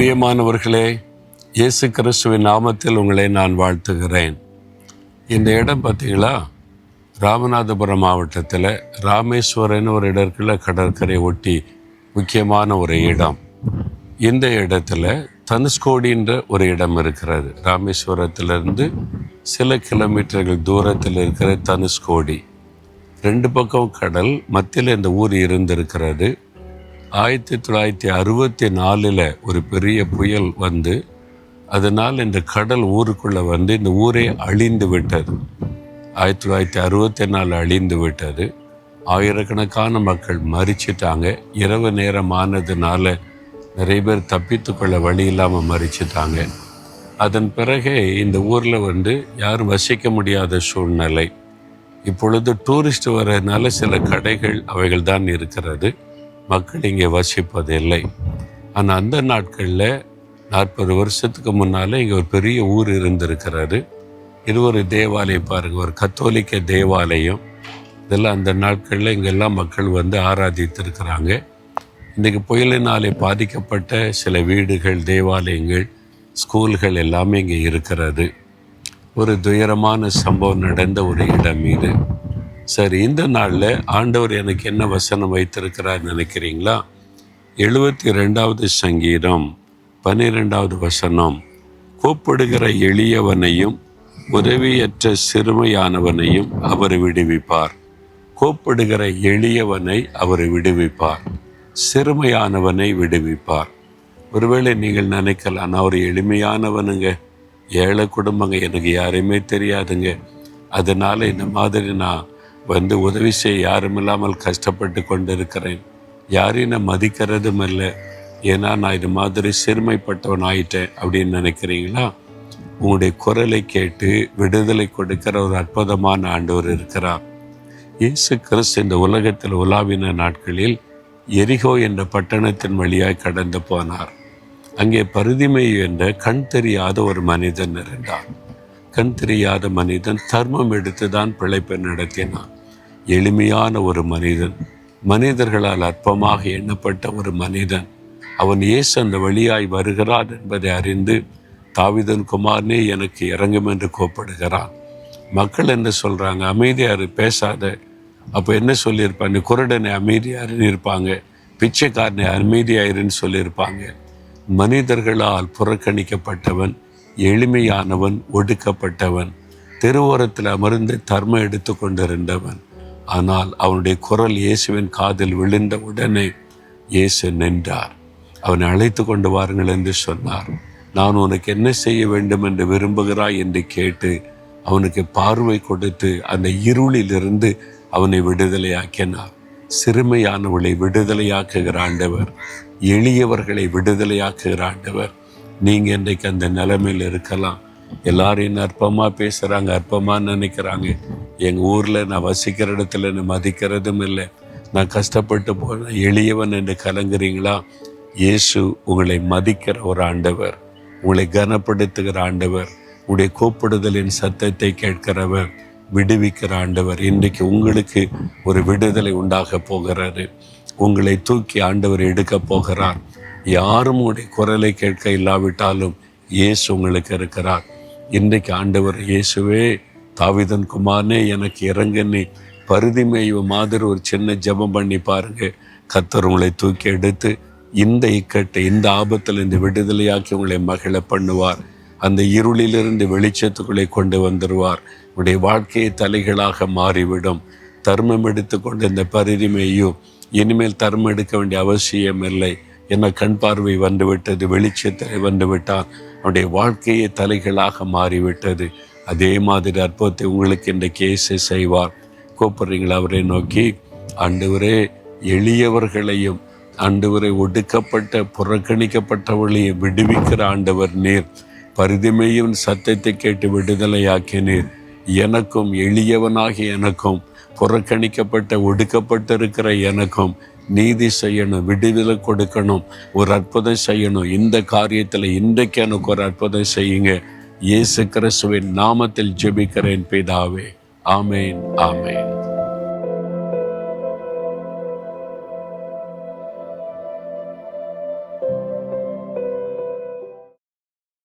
பிரியமானவர்களே, இயேசு கிறிஸ்துவின் நாமத்தில் உங்களை நான் வாழ்த்துகிறேன். இந்த இடம் பார்த்தீங்களா, ராமநாதபுரம் மாவட்டத்தில் ராமேஸ்வரன் ஒரு இடம் இருக்குல்ல, கடற்கரை ஒட்டி முக்கியமான ஒரு இடம். இந்த இடத்துல தனுஷ்கோடின்ற ஒரு இடம் இருக்கிறது. ராமேஸ்வரத்திலிருந்து சில கிலோமீட்டர்கள் தூரத்தில் இருக்கிற தனுஷ்கோடி. 2 பக்கம் கடல், மத்தியில் இந்த ஊர் இருந்திருக்கிறது. 1964 ஒரு பெரிய புயல் வந்து அதனால் இந்த கடல் ஊருக்குள்ளே வந்து இந்த ஊரே அழிந்து விட்டது. 1964 அழிந்து விட்டது. ஆயிரக்கணக்கான மக்கள் மரிச்சிட்டாங்க. இரவு நேரம் ஆனதுனால நிறைய பேர் தப்பித்து கொள்ள வழி இல்லாமல் மரிச்சிட்டாங்க. அதன் பிறகு இந்த ஊரில் வந்து யாரும் வசிக்க முடியாத சூழ்நிலை. இப்பொழுது டூரிஸ்ட் வர்றதுனால சில கடைகள் அவைகள் தான் இருக்கிறது. மக்கள் இங்கே வசிப்பதில்லை. ஆனால் அந்த நாட்களில் 40 வருஷத்துக்கு முன்னால் இங்கே ஒரு பெரிய ஊர் இருந்திருக்கிறது. இது ஒரு தேவாலயம் பாருங்கள், ஒரு கத்தோலிக்க தேவாலயம். இதெல்லாம் அந்த நாட்களில் இங்கெல்லாம் மக்கள் வந்து ஆராதித்திருக்கிறாங்க. இன்றைக்கு புயலினாலே பாதிக்கப்பட்ட சில வீடுகள், தேவாலயங்கள், ஸ்கூல்கள் எல்லாமே இங்கே இருக்கிறது. ஒரு துயரமான சம்பவம் நடந்த ஒரு இடம் இது. சரி, இந்த நாளில் ஆண்டவர் எனக்கு என்ன வசனம் வைத்திருக்கிறார் நினைக்கிறீங்களா? 72வது சங்கீதம் 12வது வசனம், கூப்பிடுகிற எளியவனையும் உதவியற்ற சிறுமையானவனையும் அவர் விடுவிப்பார். கூப்பிடுகிற எளியவனை அவர் விடுவிப்பார், சிறுமையானவனை விடுவிப்பார். ஒருவேளை நீங்கள் நினைக்கலாம், நான் ஒரு எளிமையானவனுங்க, ஏழை குடும்பங்க, எனக்கு யாரையுமே தெரியாதுங்க, அதனால் இந்த மாதிரி நான் வந்து உதவி செய்ய யாரும் இல்லாமல் கஷ்டப்பட்டு கொண்டு இருக்கிறேன், யாரையும் நான் மதிக்கிறதும் இல்லை, ஏன்னா நான் இது மாதிரி சிறுமைப்பட்டவன் ஆயிட்டேன் அப்படின்னு நினைக்கிறீங்களா? உங்களுடைய குரலை கேட்டு விடுதலை கொடுக்கிற ஒரு அற்புதமான ஆண்டவர் இருக்கிறார். இயேசு கிறிஸ்து இந்த உலகத்தில் உலாவின நாட்களில் எரிகோ என்ற பட்டணத்தின் வழியாய் கடந்து போனார். அங்கே பரிதிமேயு என்ற கண் தெரியாத ஒரு மனிதன் இருந்தான். கண் தெரியாத மனிதன் தர்மம் எடுத்து தான் பிழைப்பை நடத்தினான். எளிமையான ஒரு மனிதன், மனிதர்களால் அற்பமாக எண்ணப்பட்ட ஒரு மனிதன். அவன் இயேசு அந்த வழியாய் வருகிறார் என்பதை அறிந்து, தாவீதின் குமாரனே எனக்கு இறங்கும் என்று கூப்பிடுகிறான். மக்கள் என்ன சொல்கிறாங்க? அமைதியாரு, பேசாத. அப்போ என்ன சொல்லியிருப்பாங்க? நீ குருடனை அமைதியாருன்னு இருப்பாங்க, பிச்சைக்காரனை அமைதியாயிருன்னு சொல்லியிருப்பாங்க. மனிதர்களால் புறக்கணிக்கப்பட்டவன், எளிமையானவன், ஒடுக்கப்பட்டவன், தெருவோரத்தில் அமர்ந்து தர்மம் எடுத்து கொண்டிருந்தவன். ஆனால் அவனுடைய குரல் இயேசுவின் காதில் விழுந்த உடனே இயேசு நின்றார். அவனை அழைத்து கொண்டு வாருங்கள் என்று சொன்னார். நான் உனக்கு என்ன செய்ய வேண்டும் என்று விரும்புகிறாய் என்று கேட்டு அவனுக்கு பார்வை கொடுத்து அந்த இருளிலிருந்து அவனை விடுதலையாக்கினார். சிறுமையானவளை விடுதலையாக்குகிற ஆண்டவர், எளியவர்களை விடுதலையாக்குகிற ஆண்டவர். நீங்கள் இன்றைக்கு அந்த நிலைமையில் இருக்கலாம். எல்லாரையும் அற்பமாக பேசுகிறாங்க, அற்பமாக நினைக்கிறாங்க. எங்கள் ஊரில் நான் வசிக்கிற இடத்துல என்னை மதிக்கிறதும் இல்லை, நான் கஷ்டப்பட்டு போன எளியவன் என்று கலங்குறீங்களா? இயேசு உங்களை மதிக்கிற ஒரு ஆண்டவர், உங்களை கனப்படுத்துகிற ஆண்டவர், உங்களுடைய கூப்பிடுதலின் சத்தத்தை கேட்கிறவர், விடுவிக்கிற ஆண்டவர். இன்றைக்கு உங்களுக்கு ஒரு விடுதலை உண்டாக போகிறாரு. உங்களை தூக்கி ஆண்டவர் எடுக்க போகிறார். யாரும் உங்களுடைய குரலை கேட்க இல்லாவிட்டாலும் இயேசு உங்களுக்கு இருக்கிறார். இன்றைக்கு ஆண்டவர், இயேசுவே தாவீதின் குமாரனே எனக்கு இறங்குன்னு பரிதிமேயு மாதிரி ஒரு சின்ன ஜெபம் பண்ணி பாருங்க. கர்த்தர் உங்களை தூக்கி எடுத்து இந்த இக்கட்டை, இந்த ஆபத்தில் இந்த விடுதலையாக்கி உங்களை மகிழ பண்ணுவார். அந்த இருளிலிருந்து வெளிச்சத்துக்குள்ளே கொண்டு வந்துடுவார். உடைய வாழ்க்கையை தலைகளாக மாறிவிடும். தர்மம் எடுத்து கொண்டு இந்த பரிதிமேயு இனிமேல் தர்மம் எடுக்க வேண்டிய அவசியம் இல்லை. என்ன கண் பார்வை வந்துவிட்டது, வெளிச்சத்தில் வந்துவிட்டான். அவனுடைய வாழ்க்கையை தலைகளாக மாறிவிட்டது. அதே மாதிரி அற்புதத்தை உங்களுக்கு இன்றைக்கு இயேசு செய்வார். கூப்பிடுறீங்களா அவரை நோக்கி? ஆண்டவரே, எளியவர்களையும் ஆண்டவரை ஒடுக்கப்பட்ட புறக்கணிக்கப்பட்டவர்களையும் விடுவிக்கிற ஆண்டவர் நீர். பரிதிமேயுவின் சத்தத்தை கேட்டு விடுதலையாக்கினீர். எனக்கும், எளியவனாகிய எனக்கும், புறக்கணிக்கப்பட்ட ஒடுக்கப்பட்டிருக்கிற எனக்கும் நீதி செய்யணும், விடுதலை கொடுக்கணும், ஒரு அற்புதம் செய்யணும். இந்த காரியத்தில் இன்றைக்கு எனக்கு ஒரு அற்புதம் செய்யுங்க. இயேசு கிறிஸ்துவின் நாமத்தில் ஜெபிக்கிறேன் பிதாவே. ஆமேன், ஆமேன்.